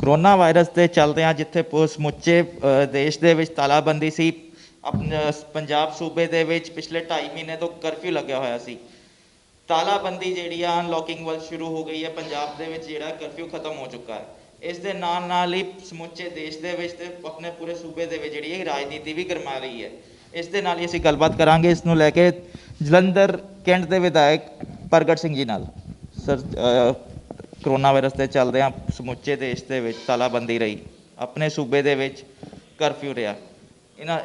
Corona virus ਦੇ ਚਲਦਿਆਂ ਜਿੱਥੇ ਸਮੁੱਚੇ ਦੇਸ਼ ਦੇ ਵਿੱਚ ਤਾਲਾਬੰਦੀ ਸੀ, ਆਪਣੇ ਪੰਜਾਬ ਸੂਬੇ ਦੇ ਵਿੱਚ ਪਿਛਲੇ 2.5 ਮਹੀਨੇ ਤੋਂ ਕਰਫਿਊ ਲੱਗਿਆ ਹੋਇਆ ਸੀ। ਤਾਲਾਬੰਦੀ ਜਿਹੜੀ ਆ ਅਨਲੌਕਿੰਗ ਵੱਲ ਸ਼ੁਰੂ ਹੋ ਗਈ ਹੈ। ਪੰਜਾਬ ਦੇ ਵਿੱਚ ਜਿਹੜਾ ਕਰਫਿਊ ਖਤਮ ਹੋ ਚੁੱਕਾ ਹੈ। ਇਸ ਦੇ ਨਾਲ ਨਾਲ ਹੀ ਸਮੁੱਚੇ ਦੇਸ਼ ਦੇ ਵਿੱਚ ਤੇ ਆਪਣੇ ਪੂਰੇ ਸੂਬੇ ਦੇ ਵਿੱਚ ਜਿਹੜੀ ਹੈ ਰਾਜਨੀਤੀ ਵੀ ਗਰਮਾ ਰਹੀ ਹੈ। ਇਸ ਦੇ ਨਾਲ ਹੀ ਅਸੀਂ ਗੱਲਬਾਤ ਕਰਾਂਗੇ ਇਸ ਨੂੰ ਲੈ ਕੇ ਜਲੰਧਰ ਕੈਂਟ ਦੇ ਵਿਧਾਇਕ ਪ੍ਰਗਟ ਸਿੰਘ ਜੀ ਨਾਲ। ਸਰ, ਕਰੋਨਾ ਵਾਇਰਸ ਦੇ ਚੱਲਦਿਆਂ ਸਮੁੱਚੇ ਦੇਸ਼ ਦੇ ਵਿੱਚ ਤਾਲਾਬੰਦੀ ਰਹੀ, ਆਪਣੇ ਸੂਬੇ ਦੇ ਵਿੱਚ ਕਰਫਿਊ ਰਿਹਾ,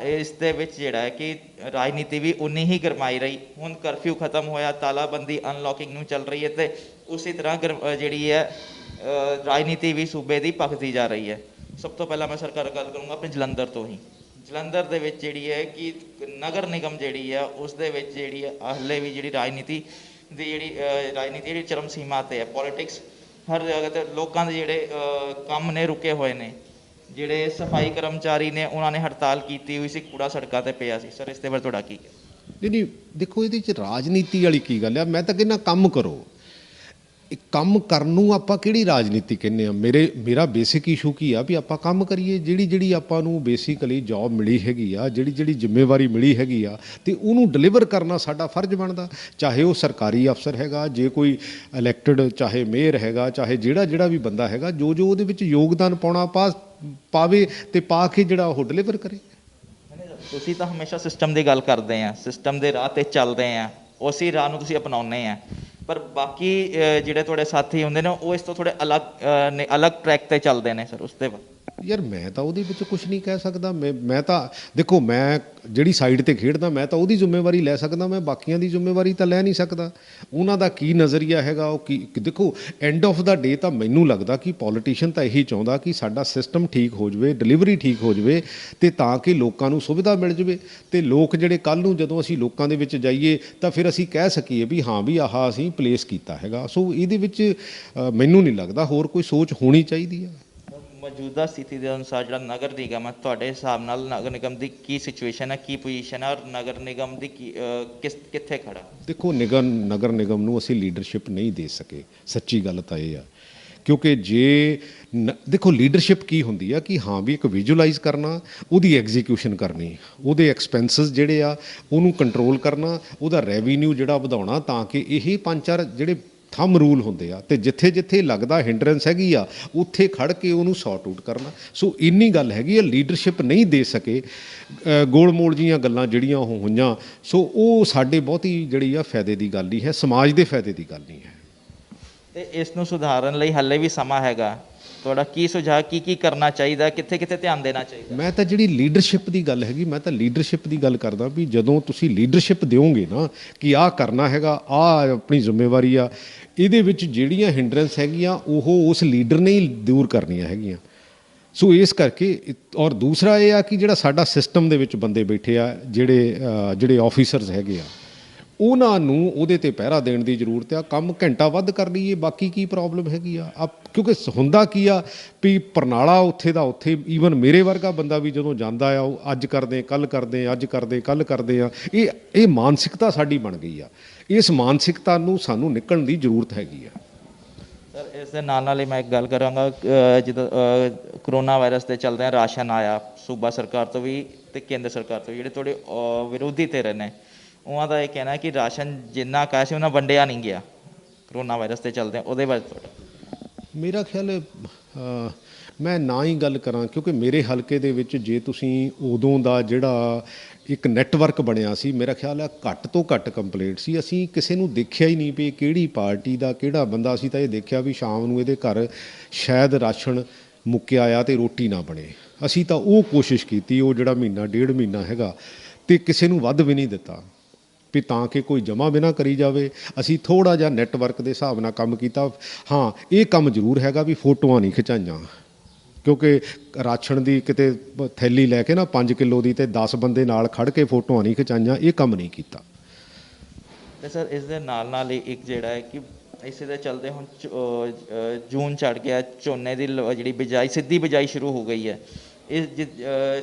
ਇਸ ਦੇ ਵਿੱਚ ਜਿਹੜਾ ਹੈ ਕਿ ਰਾਜਨੀਤੀ ਵੀ ਉਨੀ ਹੀ ਗਰਮਾਈ ਰਹੀ। ਹੁਣ ਕਰਫਿਊ ਖਤਮ ਹੋਇਆ, ਤਾਲਾਬੰਦੀ ਅਨਲੌਕਿੰਗ ਨੂੰ ਚੱਲ ਰਹੀ ਹੈ ਅਤੇ ਉਸੇ ਤਰ੍ਹਾਂ ਜਿਹੜੀ ਹੈ ਰਾਜਨੀਤੀ ਵੀ ਸੂਬੇ ਦੀ ਭਖਦੀ ਜਾ ਰਹੀ ਹੈ। ਸਭ ਤੋਂ ਪਹਿਲਾਂ ਮੈਂ ਸਰਕਾਰ ਗੱਲ ਕਰੂੰਗਾ ਆਪਣੇ ਜਲੰਧਰ ਤੋਂ ਹੀ। ਜਲੰਧਰ ਦੇ ਵਿੱਚ ਜਿਹੜੀ ਹੈ ਕਿ ਨਗਰ ਨਿਗਮ ਜਿਹੜੀ ਹੈ ਉਸ ਦੇ ਵਿੱਚ ਜਿਹੜੀ ਹੈ ਹਾਲੇ ਵੀ ਜਿਹੜੀ ਰਾਜਨੀਤੀ ਜਿਹੜੀ ਚਰਮ ਸੀਮਾ 'ਤੇ ਹੈ। ਪੋਲੀਟਿਕਸ ਹਰ ਜਗ੍ਹਾ 'ਤੇ ਲੋਕਾਂ ਦੇ ਜਿਹੜੇ ਕੰਮ ਨੇ ਰੁਕੇ ਹੋਏ ਨੇ। ਜਿਹੜੇ ਸਫਾਈ ਕਰਮਚਾਰੀ ਨੇ ਉਹਨਾਂ ਨੇ ਹੜਤਾਲ ਕੀਤੀ ਹੋਈ ਸੀ, ਕੂੜਾ ਸੜਕਾਂ 'ਤੇ ਪਿਆ ਸੀ। ਸਰ, ਇਸ ਦੇ ਬਾਰੇ ਤੁਹਾਡਾ ਕੀ ਹੈ? ਨਹੀਂ, ਦੇਖੋ ਇਹਦੇ 'ਚ ਰਾਜਨੀਤੀ ਵਾਲੀ ਕੀ ਗੱਲ ਆ। ਮੈਂ ਤਾਂ ਕਹਿੰਦਾ ਕੰਮ ਕਰੋ। ਕੰਮ ਕਰਨ ਨੂੰ ਆਪਾਂ ਕਿਹੜੀ ਰਾਜਨੀਤੀ ਕਹਿੰਦੇ ਆ। ਮੇਰਾ ਬੇਸਿਕ ਇਸ਼ੂ ਕੀ ਆ ਵੀ ਆਪਾਂ ਕੰਮ ਕਰੀਏ। ਜਿਹੜੀ ਆਪਾਂ ਨੂੰ ਬੇਸਿਕਲੀ ਜੌਬ ਮਿਲੀ ਹੈਗੀ ਆ, ਜਿਹੜੀ ਜ਼ਿੰਮੇਵਾਰੀ ਮਿਲੀ ਹੈਗੀ ਆ, ਅਤੇ ਉਹਨੂੰ ਡਿਲੀਵਰ ਕਰਨਾ ਸਾਡਾ ਫਰਜ਼ ਬਣਦਾ। ਚਾਹੇ ਉਹ ਸਰਕਾਰੀ ਅਫਸਰ ਹੈਗਾ, ਜੇ ਕੋਈ ਇਲੈਕਟਡ, ਚਾਹੇ ਮੇਅਰ ਹੈਗਾ, ਚਾਹੇ ਜਿਹੜਾ ਵੀ ਬੰਦਾ ਹੈਗਾ, ਜੋ ਉਹਦੇ ਵਿੱਚ ਯੋਗਦਾਨ ਪਾਵੇ ਅਤੇ ਪਾ ਕੇ ਜਿਹੜਾ ਉਹ ਡਿਲੀਵਰ ਕਰੇ। ਤੁਸੀਂ ਤਾਂ ਹਮੇਸ਼ਾ ਸਿਸਟਮ ਦੀ ਗੱਲ ਕਰਦੇ ਆ, ਸਿਸਟਮ ਦੇ ਰਾਹ 'ਤੇ ਚੱਲਦੇ ਆ, ਉਸੇ ਰਾਹ ਨੂੰ ਤੁਸੀਂ ਅਪਣਾਉਂਦੇ ਆ। ਪਰ ਬਾਕੀ ਜਿਹੜੇ ਤੁਹਾਡੇ ਸਾਥੀ ਹੁੰਦੇ ਨੇ ਉਹ ਇਸ ਤੋਂ ਥੋੜ੍ਹੇ ਅਲੱਗ ਟਰੈਕ 'ਤੇ ਚੱਲਦੇ ਨੇ। ਸਰ, ਉਸ ਦੇ ਬਾਅਦ ਯਾਰ ਮੈਂ ਤਾਂ ਉਹਦੇ ਵਿੱਚ ਕੁਛ ਨਹੀਂ ਕਹਿ ਸਕਦਾ। ਮੈਂ ਤਾਂ ਦੇਖੋ, ਮੈਂ ਜਿਹੜੀ ਸਾਈਡ 'ਤੇ ਖੇਡਦਾ ਮੈਂ ਤਾਂ ਉਹਦੀ ਜ਼ਿੰਮੇਵਾਰੀ ਲੈ ਸਕਦਾ, ਮੈਂ ਬਾਕੀਆਂ ਦੀ ਜ਼ਿੰਮੇਵਾਰੀ ਤਾਂ ਲੈ ਨਹੀਂ ਸਕਦਾ। ਉਹਨਾਂ ਦਾ ਕੀ ਨਜ਼ਰੀਆ ਹੈਗਾ, ਉਹ ਕੀ ਦੇਖੋ, ਐਂਡ ਆਫ ਦਾ ਡੇ ਤਾਂ ਮੈਨੂੰ ਲੱਗਦਾ ਕਿ ਪੋਲੀਟੀਸ਼ੀਅਨ ਤਾਂ ਇਹੀ ਚਾਹੁੰਦਾ ਕਿ ਸਾਡਾ ਸਿਸਟਮ ਠੀਕ ਹੋ ਜਾਵੇ, ਡਿਲੀਵਰੀ ਠੀਕ ਹੋ ਜਾਵੇ, ਅਤੇ ਤਾਂ ਕਿ ਲੋਕਾਂ ਨੂੰ ਸੁਵਿਧਾ ਮਿਲ ਜਾਵੇ। ਅਤੇ ਲੋਕ ਜਿਹੜੇ ਕੱਲ੍ਹ ਨੂੰ ਜਦੋਂ ਅਸੀਂ ਲੋਕਾਂ ਦੇ ਵਿੱਚ ਜਾਈਏ ਤਾਂ ਫਿਰ ਅਸੀਂ ਕਹਿ ਸਕੀਏ ਵੀ ਹਾਂ ਵੀ ਆਹ ਅਸੀਂ ਪਲੇਸ ਕੀਤਾ ਹੈਗਾ। ਸੋ ਇਹਦੇ ਵਿੱਚ ਮੈਨੂੰ ਨਹੀਂ ਲੱਗਦਾ ਹੋਰ ਕੋਈ ਸੋਚ ਹੋਣੀ ਚਾਹੀਦੀ ਹੈ। ਮੌਜੂਦਾ ਸਥਿਤੀ ਦੇ ਅਨੁਸਾਰ ਜਿਹੜਾ ਨਗਰ ਨਿਗਮ ਹੈ, ਤੁਹਾਡੇ ਹਿਸਾਬ ਨਾਲ ਨਗਰ ਨਿਗਮ ਦੀ ਕੀ ਸਿਚੁਏਸ਼ਨ ਹੈ, ਕੀ ਪੋਜੀਸ਼ਨ ਹੈ, ਔਰ ਨਗਰ ਨਿਗਮ ਦੀ ਕਿੱਥੇ ਖੜਾ? ਦੇਖੋ, ਨਗਰ ਨਿਗਮ ਨੂੰ ਅਸੀਂ ਲੀਡਰਸ਼ਿਪ ਨਹੀਂ ਦੇ ਸਕੇ। ਸੱਚੀ ਗੱਲ ਤਾਂ ਇਹ ਆ, ਕਿਉਂਕਿ ਦੇਖੋ ਲੀਡਰਸ਼ਿਪ ਕੀ ਹੁੰਦੀ ਆ ਕਿ ਹਾਂ ਵੀ ਇੱਕ ਵਿਜ਼ੂਅਲਾਈਜ਼ ਕਰਨਾ, ਉਹਦੀ ਐਗਜ਼ੀਕਿਊਸ਼ਨ ਕਰਨੀ, ਉਹਦੇ ਐਕਸਪੈਂਸਸ ਜਿਹੜੇ ਆ ਉਹਨੂੰ ਕੰਟਰੋਲ ਕਰਨਾ, ਉਹਦਾ ਰੈਵਨਿਊ ਜਿਹੜਾ ਵਧਾਉਣਾ, ਤਾਂ ਕਿ ਇਹ 5-4 ਜਿਹੜੇ ਥੰਮ ਰੂਲ ਹੁੰਦੇ ਆ, ਅਤੇ ਜਿੱਥੇ ਲੱਗਦਾ ਹਿੰਡਰੈਂਸ ਹੈਗੀ ਆ ਉੱਥੇ ਖੜ੍ਹ ਕੇ ਉਹਨੂੰ ਸੌਟ ਆਊਟ ਕਰਨਾ। ਸੋ ਇੰਨੀ ਗੱਲ ਹੈਗੀ ਆ, ਲੀਡਰਸ਼ਿਪ ਨਹੀਂ ਦੇ ਸਕੇ। ਗੋਲ ਮੋਲ ਜੀਆਂ ਗੱਲਾਂ ਜਿਹੜੀਆਂ ਉਹ ਹੋਈਆਂ, ਸੋ ਉਹ ਸਾਡੇ ਬਹੁਤੀ ਜਿਹੜੀ ਆ ਫਾਇਦੇ ਦੀ ਗੱਲ ਨਹੀਂ ਹੈ, ਸਮਾਜ ਦੇ ਫਾਇਦੇ ਦੀ ਗੱਲ ਨਹੀਂ ਹੈ। ਅਤੇ ਇਸ ਨੂੰ ਸੁਧਾਰਨ ਲਈ ਹਾਲੇ ਵੀ ਸਮਾਂ ਹੈਗਾ। ਤੁਹਾਡਾ ਕੀ ਸੁਝਾਅ, ਕੀ ਕਰਨਾ ਚਾਹੀਦਾ, ਕਿੱਥੇ ਧਿਆਨ ਦੇਣਾ ਚਾਹੀਦਾ? ਮੈਂ ਤਾਂ ਜਿਹੜੀ ਲੀਡਰਸ਼ਿਪ ਦੀ ਗੱਲ ਹੈਗੀ, ਮੈਂ ਤਾਂ ਲੀਡਰਸ਼ਿਪ ਦੀ ਗੱਲ ਕਰਦਾ ਵੀ ਜਦੋਂ ਤੁਸੀਂ ਲੀਡਰਸ਼ਿਪ ਦਿਓਗੇ ਨਾ ਕਿ ਆਹ ਕਰਨਾ ਹੈਗਾ, ਆਹ ਆਪਣੀ ਜ਼ਿੰਮੇਵਾਰੀ ਆ, ਇਹਦੇ ਵਿੱਚ ਜਿਹੜੀਆਂ ਹਿੰਡਰੈਂਸ ਹੈਗੀਆਂ ਉਹ ਉਸ ਲੀਡਰ ਨੇ ਹੀ ਦੂਰ ਕਰਨੀਆਂ ਹੈਗੀਆਂ। ਸੋ ਇਸ ਕਰਕੇ, ਔਰ ਦੂਸਰਾ ਇਹ ਆ ਕਿ ਜਿਹੜਾ ਸਾਡਾ ਸਿਸਟਮ ਦੇ ਵਿੱਚ ਬੰਦੇ ਬੈਠੇ ਆ, ਜਿਹੜੇ ਆਫਿਸਰਸ ਹੈਗੇ ਆ, ਉਹਨਾਂ ਨੂੰ ਉਹਦੇ 'ਤੇ ਪਹਿਰਾ ਦੇਣ ਦੀ ਜ਼ਰੂਰਤ ਆ। ਕੰਮ ਘੰਟਾ ਵੱਧ ਕਰ ਲਈਏ, ਬਾਕੀ ਕੀ ਪ੍ਰੋਬਲਮ ਹੈਗੀ ਆ। ਕਿਉਂਕਿ ਹੁੰਦਾ ਕੀ ਆ ਵੀ ਪਰਨਾਲਾ ਉੱਥੇ ਦਾ ਉੱਥੇ, ਈਵਨ ਮੇਰੇ ਵਰਗਾ ਬੰਦਾ ਵੀ ਜਦੋਂ ਜਾਂਦਾ ਆ ਉਹ ਅੱਜ ਕਰਦੇ ਕੱਲ੍ਹ ਕਰਦੇ, ਅੱਜ ਕਰਦੇ ਕੱਲ੍ਹ ਕਰਦੇ ਆ। ਇਹ ਮਾਨਸਿਕਤਾ ਸਾਡੀ ਬਣ ਗਈ ਆ। ਇਸ ਮਾਨਸਿਕਤਾ ਨੂੰ ਸਾਨੂੰ ਨਿਕਲਣ ਦੀ ਜ਼ਰੂਰਤ ਹੈਗੀ ਆ। ਸਰ, ਇਸ ਦੇ ਨਾਲ ਹੀ ਮੈਂ ਇੱਕ ਗੱਲ ਕਰਾਂਗਾ, ਜਦੋਂ ਕਰੋਨਾ ਵਾਇਰਸ ਦੇ ਚਲਦਿਆਂ ਰਾਸ਼ਨ ਆਇਆ ਸੂਬਾ ਸਰਕਾਰ ਤੋਂ ਵੀ ਅਤੇ ਕੇਂਦਰ ਸਰਕਾਰ ਤੋਂ, ਜਿਹੜੇ ਤੁਹਾਡੇ ਵਿਰੋਧੀ ਧਿਰ ਨੇ ਉਹਨਾਂ ਦਾ ਇਹ ਕਹਿਣਾ ਕਿ ਰਾਸ਼ਨ ਜਿੰਨਾ ਕੁ ਆਇਆ ਸੀ ਉਹਨਾਂ ਵੰਡਿਆ ਨਹੀਂ ਗਿਆ ਕਰੋਨਾ ਵਾਇਰਸ ਦੇ ਚਲਦਿਆਂ। ਉਹਦੇ ਬਾਰੇ ਤੁਹਾਡਾ? ਮੇਰਾ ਖਿਆਲ ਮੈਂ ਨਾ ਹੀ ਗੱਲ ਕਰਾਂ, ਕਿਉਂਕਿ ਮੇਰੇ ਹਲਕੇ ਦੇ ਵਿੱਚ ਜੇ ਤੁਸੀਂ ਉਦੋਂ ਦਾ ਜਿਹੜਾ ਇੱਕ ਨੈਟਵਰਕ ਬਣਿਆ ਸੀ, ਮੇਰਾ ਖਿਆਲ ਹੈ ਘੱਟ ਤੋਂ ਘੱਟ ਕੰਪਲੇਂਟ ਸੀ। ਅਸੀਂ ਕਿਸੇ ਨੂੰ ਦੇਖਿਆ ਹੀ ਨਹੀਂ ਵੀ ਕਿਹੜੀ ਪਾਰਟੀ ਦਾ ਕਿਹੜਾ ਬੰਦਾ। ਅਸੀਂ ਤਾਂ ਇਹ ਦੇਖਿਆ ਵੀ ਸ਼ਾਮ ਨੂੰ ਇਹਦੇ ਘਰ ਸ਼ਾਇਦ ਰਾਸ਼ਨ ਮੁੱਕਿਆ ਆ ਅਤੇ ਰੋਟੀ ਨਾ ਬਣੇ। ਅਸੀਂ ਤਾਂ ਉਹ ਕੋਸ਼ਿਸ਼ ਕੀਤੀ, ਉਹ ਜਿਹੜਾ ਮਹੀਨਾ 1.5 ਮਹੀਨਾ ਹੈਗਾ, ਅਤੇ ਕਿਸੇ ਨੂੰ ਵੱਧ ਵੀ ਨਹੀਂ ਦਿੱਤਾ ਵੀ ਤਾਂ ਕਿ ਕੋਈ ਜਮ੍ਹਾਂ ਵੀ ਨਾ ਕਰੀ ਜਾਵੇ। ਅਸੀਂ ਥੋੜ੍ਹਾ ਜਿਹਾ ਨੈਟਵਰਕ ਦੇ ਹਿਸਾਬ ਨਾਲ ਕੰਮ ਕੀਤਾ। ਹਾਂ, ਇਹ ਕੰਮ ਜ਼ਰੂਰ ਹੈਗਾ ਵੀ ਫੋਟੋਆਂ ਨਹੀਂ ਖਿਚਾਈਆਂ, ਕਿਉਂਕਿ ਰਾਸ਼ਨ ਦੀ ਕਿਤੇ ਥੈਲੀ ਲੈ ਕੇ ਨਾ 5 ਕਿਲੋ ਦੀ ਅਤੇ 10 ਬੰਦੇ ਨਾਲ ਖੜ੍ਹ ਕੇ ਫੋਟੋਆਂ ਨਹੀਂ ਖਿਚਾਈਆਂ, ਇਹ ਕੰਮ ਨਹੀਂ ਕੀਤਾ। ਅਤੇ ਸਰ, ਇਸ ਦੇ ਨਾਲ ਹੀ ਇੱਕ ਜਿਹੜਾ ਹੈ ਕਿ ਇਸੇ ਦੇ ਚਲਦੇ ਹੁਣ ਜੂਨ ਚੜ੍ਹ ਗਿਆ, ਝੋਨੇ ਦੀ ਜਿਹੜੀ ਬਿਜਾਈ, ਸਿੱਧੀ ਬਿਜਾਈ ਸ਼ੁਰੂ ਹੋ ਗਈ ਹੈ। ਇਸ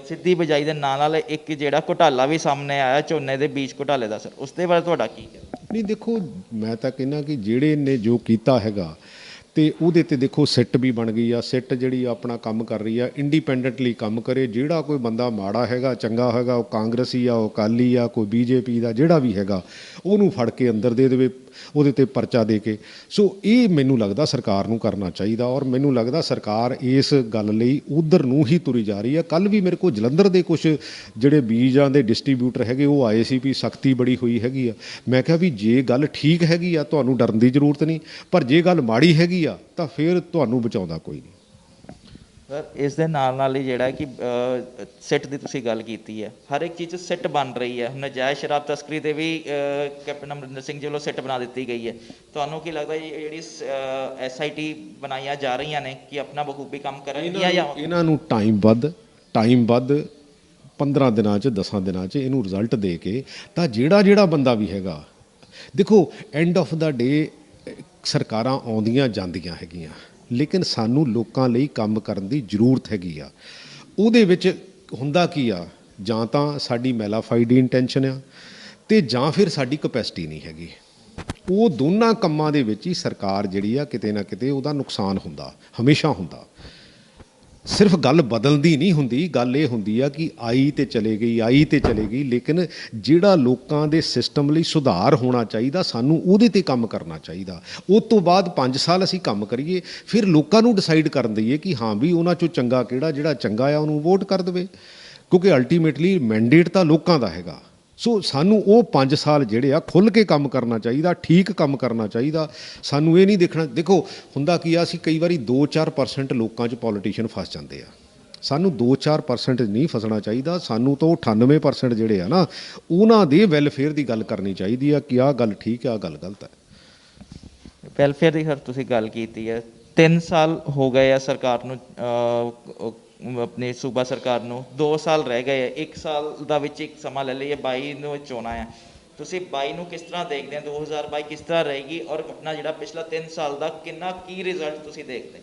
ਸਿੱਧੀ ਬਿਜਾਈ ਦੇ ਨਾਲ ਇੱਕ ਜਿਹੜਾ ਘੁਟਾਲਾ ਵੀ ਸਾਹਮਣੇ ਆਇਆ ਝੋਨੇ ਦੇ ਬੀਜ ਘੁਟਾਲੇ ਦਾ। ਸਰ, ਉਸ ਦੇ ਬਾਰੇ ਤੁਹਾਡਾ ਕੀ ਹੈ? ਨਹੀਂ, ਦੇਖੋ ਮੈਂ ਤਾਂ ਕਹਿੰਦਾ ਕਿ ਜਿਹੜੇ ਨੇ ਜੋ ਕੀਤਾ ਹੈਗਾ, ਤੇ ਉਹਦੇ ਤੇ ਦੇਖੋ ਸਿੱਟ ਵੀ ਬਣ ਗਈ ਆ। ਸਿੱਟ ਜਿਹੜੀ ਆਪਣਾ ਕੰਮ ਕਰ ਰਹੀ ਆ, ਇੰਡੀਪੈਂਡੈਂਟਲੀ ਕੰਮ ਕਰੇ। ਜਿਹੜਾ ਕੋਈ ਬੰਦਾ ਮਾੜਾ ਹੈਗਾ ਚੰਗਾ ਹੈਗਾ, ਉਹ ਕਾਂਗਰਸੀ ਆ, ਉਹ ਅਕਾਲੀ ਆ, ਕੋਈ ਬੀਜੇਪੀ ਦਾ ਜਿਹੜਾ ਵੀ ਹੈਗਾ, ਉਹਨੂੰ ਫੜ ਕੇ ਅੰਦਰ ਦੇ ਦੇਵੇ, ਉਹਦੇ ਤੇ ਪਰਚਾ ਦੇ ਕੇ। ਸੋ ਇਹ ਮੈਨੂੰ ਲੱਗਦਾ ਸਰਕਾਰ ਨੂੰ ਕਰਨਾ ਚਾਹੀਦਾ, ਔਰ ਮੈਨੂੰ ਲੱਗਦਾ ਸਰਕਾਰ ਇਸ ਗੱਲ ਲਈ ਉਧਰ ਨੂੰ ਹੀ ਤੁਰੀ ਜਾ ਰਹੀ ਆ। ਕੱਲ੍ਹ ਵੀ ਮੇਰੇ ਕੋਲ ਜਲੰਧਰ ਦੇ ਕੁਝ ਜਿਹੜੇ ਬੀਜਾਂ ਦੇ ਡਿਸਟਰੀਬਿਊਟਰ ਹੈਗੇ ਉਹ ਆਏ ਸੀ ਵੀ ਸਖਤੀ ਬੜੀ ਹੋਈ ਹੈਗੀ ਆ। ਮੈਂ ਕਿਹਾ ਵੀ ਜੇ ਗੱਲ ਠੀਕ ਹੈਗੀ ਆ ਤੁਹਾਨੂੰ ਡਰਨ ਦੀ ਜ਼ਰੂਰਤ ਨਹੀਂ, ਪਰ ਜੇ ਗੱਲ ਮਾੜੀ ਹੈਗੀ ਆ ਤਾਂ ਫਿਰ ਤੁਹਾਨੂੰ ਬਚਾਉਂਦਾ ਕੋਈ ਨਹੀਂ। ਸਰ ਇਸ ਦੇ ਨਾਲ ਹੀ ਜਿਹੜਾ ਕਿ ਸਿੱਟ ਦੀ ਤੁਸੀਂ ਗੱਲ ਕੀਤੀ ਹੈ, ਹਰ ਇੱਕ ਚੀਜ਼ 'ਚ ਸਿੱਟ ਬਣ ਰਹੀ ਹੈ। ਨਜਾਇਜ਼ ਸ਼ਰਾਬ ਤਸਕਰੀ 'ਤੇ ਵੀ ਕੈਪਟਨ ਅਮਰਿੰਦਰ ਸਿੰਘ ਜੀ ਵੱਲੋਂ ਸਿੱਟ ਬਣਾ ਦਿੱਤੀ ਗਈ ਹੈ। ਤੁਹਾਨੂੰ ਕੀ ਲੱਗਦਾ ਜਿਹੜੀ SIT ਬਣਾਈਆਂ ਜਾ ਰਹੀਆਂ ਨੇ ਕਿ ਆਪਣਾ ਬਖੂਬੀ ਕੰਮ ਕਰਨਗੀਆਂ ਜਾਂ ਇਹਨਾਂ ਨੂੰ ਟਾਈਮ ਵੱਧ 15 ਦਿਨਾਂ 'ਚ 10 ਦਿਨਾਂ 'ਚ ਇਹਨੂੰ ਰਿਜ਼ਲਟ ਦੇ ਕੇ ਤਾਂ ਜਿਹੜਾ ਬੰਦਾ ਵੀ ਹੈਗਾ, ਦੇਖੋ ਐਂਡ ਆਫ ਦਾ ਡੇ ਸਰਕਾਰਾਂ ਆਉਂਦੀਆਂ ਜਾਂਦੀਆਂ ਹੈਗੀਆਂ, ਲੇਕਿਨ ਸਾਨੂੰ ਲੋਕਾਂ ਲਈ ਕੰਮ ਕਰਨ ਦੀ ਜ਼ਰੂਰਤ ਹੈਗੀ ਆ। ਉਹਦੇ ਵਿੱਚ ਹੁੰਦਾ ਕੀ ਆ, ਜਾਂ ਤਾਂ ਸਾਡੀ ਮੈਲਾਫਾਈਡ ਇੰਟੈਂਸ਼ਨ ਆ ਤੇ ਜਾਂ ਫਿਰ ਸਾਡੀ ਕਪੈਸਿਟੀ ਨਹੀਂ ਹੈਗੀ। ਉਹ ਦੋਨਾਂ ਕੰਮਾਂ ਦੇ ਵਿੱਚ ਹੀ ਸਰਕਾਰ ਜਿਹੜੀ ਆ ਕਿਤੇ ਨਾ ਕਿਤੇ ਉਹਦਾ ਨੁਕਸਾਨ ਹੁੰਦਾ, ਹਮੇਸ਼ਾ ਹੁੰਦਾ। ਸਿਰਫ ਗੱਲ ਬਦਲਦੀ ਨਹੀਂ ਹੁੰਦੀ, ਗੱਲ ਇਹ ਹੁੰਦੀ ਆ ਕਿ ਆਈ ਤੇ ਚਲੇ ਗਈ, ਲੇਕਿਨ ਜਿਹੜਾ ਲੋਕਾਂ ਦੇ ਸਿਸਟਮ ਲਈ ਸੁਧਾਰ ਹੋਣਾ ਚਾਹੀਦਾ, ਸਾਨੂੰ ਉਹਦੇ ਤੇ ਕੰਮ ਕਰਨਾ ਚਾਹੀਦਾ। ਉਸ ਤੋਂ ਬਾਅਦ 5 ਸਾਲ ਅਸੀਂ ਕੰਮ ਕਰੀਏ, ਫਿਰ ਲੋਕਾਂ ਨੂੰ ਡਿਸਾਈਡ ਕਰਨ ਦਈਏ ਕਿ ਹਾਂ ਵੀ ਉਹਨਾਂ 'ਚੋਂ ਚੰਗਾ ਕਿਹੜਾ, ਜਿਹੜਾ ਚੰਗਾ ਆ ਉਹਨੂੰ ਵੋਟ ਕਰ ਦੇਵੇ, ਕਿਉਂਕਿ ਅਲਟੀਮੇਟਲੀ ਮੈਂਡੇਟ ਤਾਂ ਲੋਕਾਂ ਦਾ ਹੈਗਾ। ਸੋ ਸਾਨੂੰ ਉਹ 5 ਸਾਲ ਜਿਹੜੇ ਆ ਖੁੱਲ੍ਹ ਕੇ ਕੰਮ ਕਰਨਾ ਚਾਹੀਦਾ, ਠੀਕ ਕੰਮ ਕਰਨਾ ਚਾਹੀਦਾ। ਸਾਨੂੰ ਇਹ ਨਹੀਂ ਦੇਖਣਾ, ਦੇਖੋ ਹੁੰਦਾ ਕੀ ਆ, ਅਸੀਂ ਕਈ ਵਾਰੀ 2-4% ਲੋਕਾਂ 'ਚ ਪੋਲੀਟੀਸ਼ੀਅਨ ਫਸ ਜਾਂਦੇ ਆ। ਸਾਨੂੰ 2-4% ਨਹੀਂ ਫਸਣਾ ਚਾਹੀਦਾ, ਸਾਨੂੰ ਤਾਂ ਉਹ 98% ਜਿਹੜੇ ਆ ਨਾ, ਉਹਨਾਂ ਦੇ ਵੈਲਫੇਅਰ ਦੀ ਗੱਲ ਕਰਨੀ ਚਾਹੀਦੀ ਆ ਕਿ ਆਹ ਗੱਲ ਠੀਕ ਆ, ਆਹ ਗੱਲ ਗਲਤ ਹੈ। ਵੈਲਫੇਅਰ ਦੀ ਸਰ ਤੁਸੀਂ ਗੱਲ ਕੀਤੀ ਹੈ, 3 ਸਾਲ ਹੋ ਗਏ ਆ ਸਰਕਾਰ ਨੂੰ, ਆਪਣੀ ਸੂਬਾ ਸਰਕਾਰ ਨੂੰ 2 ਸਾਲ ਰਹਿ ਗਏ ਆ। 1 ਸਾਲ ਦਾ ਵਿੱਚ ਇੱਕ ਸਮਾਂ ਲੈ ਲਈਏ, 22 ਨੂੰ ਚੋਣਾਂ ਆ। ਤੁਸੀਂ 22 ਨੂੰ ਕਿਸ ਤਰ੍ਹਾਂ ਦੇਖਦੇ ਆ, 2022 ਕਿਸ ਤਰ੍ਹਾਂ ਰਹੇਗੀ, ਔਰ ਆਪਣਾ ਜਿਹੜਾ ਪਿਛਲਾ 3 ਸਾਲ ਦਾ ਕੀ ਰਿਜ਼ਲਟ ਤੁਸੀਂ ਦੇਖਦੇ?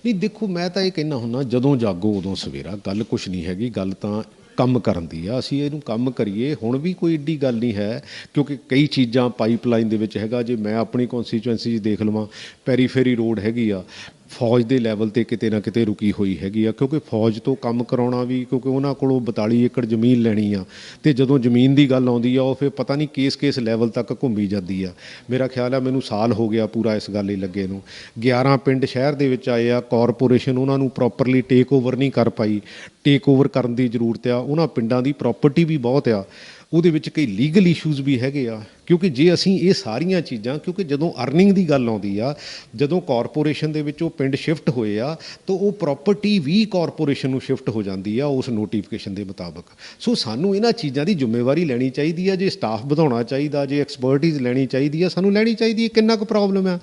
ਨਹੀਂ ਦੇਖੋ, ਮੈਂ ਤਾਂ ਇਹ ਕਹਿਣਾ ਹੁੰਦਾ, ਜਦੋਂ ਜਾਗੋ ਉਦੋਂ ਸਵੇਰਾ। ਗੱਲ ਕੁਛ ਨਹੀਂ ਹੈਗੀ, ਗੱਲ ਤਾਂ ਕੰਮ ਕਰਨ ਦੀ ਆ। ਅਸੀਂ ਇਹਨੂੰ ਕੰਮ ਕਰੀਏ, ਹੁਣ ਵੀ ਕੋਈ ਏਡੀ ਗੱਲ ਨਹੀਂ ਹੈ, ਕਿਉਂਕਿ ਕਈ ਚੀਜ਼ਾਂ ਪਾਈਪਲਾਈਨ ਦੇ ਵਿੱਚ ਹੈਗਾ। ਜੇ ਮੈਂ ਆਪਣੀ ਕੌਂਸਟੀਚੁਐਂਸੀ 'ਚ ਦੇਖ ਲਵਾਂ, ਪੈਰੀਫੇਰੀ ਰੋਡ ਹੈਗੀ ਆ, ਫੌਜ ਦੇ ਲੈਵਲ ਤੇ ਕਿਤੇ ਨਾ ਕਿਤੇ ਰੁਕੀ ਹੋਈ ਹੈਗੀ ਆ, ਕਿਉਂਕਿ ਫੌਜ ਤੋਂ ਕੰਮ ਕਰਾਉਣਾ ਵੀ, ਕਿਉਂਕਿ ਉਹਨਾਂ ਕੋਲੋਂ 42 ਏਕੜ ਜ਼ਮੀਨ ਲੈਣੀ ਆ, ਤੇ ਜਦੋਂ ਜ਼ਮੀਨ ਦੀ ਗੱਲ ਆਉਂਦੀ ਆ ਉਹ ਫਿਰ ਪਤਾ ਨਹੀਂ ਕੇਸ ਲੈਵਲ ਤੱਕ ਘੁੰਮੀ ਜਾਂਦੀ ਆ। ਮੇਰਾ ਖਿਆਲ ਆ ਮੈਨੂੰ ਸਾਲ ਹੋ ਗਿਆ ਪੂਰਾ ਇਸ ਗੱਲ ਹੀ ਲੱਗੇ ਨੂੰ। 11 ਪਿੰਡ ਸ਼ਹਿਰ ਦੇ ਵਿੱਚ ਆਏ ਆ, ਕਾਰਪੋਰੇਸ਼ਨ ਉਹਨਾਂ ਨੂੰ ਪ੍ਰੋਪਰਲੀ ਟੇਕ ਓਵਰ ਨਹੀਂ ਕਰ ਪਾਈ। ਟੇਕ ਓਵਰ ਕਰਨ ਦੀ ਜ਼ਰੂਰਤ ਆ। ਉਹਨਾਂ ਪਿੰਡਾਂ ਦੀ ਪ੍ਰੋਪਰਟੀ ਵੀ ਬਹੁਤ ਆ, ਉਹਦੇ ਵਿੱਚ ਕਈ ਲੀਗਲ ਇਸ਼ੂਜ਼ ਵੀ ਹੈਗੇ ਆ। ਕਿਉਂਕਿ ਜੇ ਅਸੀਂ ਇਹ ਸਾਰੀਆਂ ਚੀਜ਼ਾਂ, ਕਿਉਂਕਿ ਜਦੋਂ ਅਰਨਿੰਗ ਦੀ ਗੱਲ ਆਉਂਦੀ ਆ, ਜਦੋਂ ਕਾਰਪੋਰੇਸ਼ਨ ਦੇ ਵਿੱਚ ਉਹ ਪਿੰਡ ਸ਼ਿਫਟ ਹੋਏ ਆ, ਤਾਂ ਉਹ ਪ੍ਰੋਪਰਟੀ ਵੀ ਕਾਰਪੋਰੇਸ਼ਨ ਨੂੰ ਸ਼ਿਫਟ ਹੋ ਜਾਂਦੀ ਆ ਉਸ ਨੋਟੀਫਿਕੇਸ਼ਨ ਦੇ ਮੁਤਾਬਕ। ਸੋ ਸਾਨੂੰ ਇਹਨਾਂ ਚੀਜ਼ਾਂ ਦੀ ਜ਼ਿੰਮੇਵਾਰੀ ਲੈਣੀ ਚਾਹੀਦੀ ਆ। ਜੇ ਸਟਾਫ ਵਧਾਉਣਾ ਚਾਹੀਦਾ, ਜੇ ਐਕਸਪਰਟਿਜ਼ ਲੈਣੀ ਚਾਹੀਦੀ ਆ, ਸਾਨੂੰ ਲੈਣੀ ਚਾਹੀਦੀ ਹੈ। ਕਿੰਨਾ ਕੁ ਪ੍ਰੋਬਲਮ ਆ।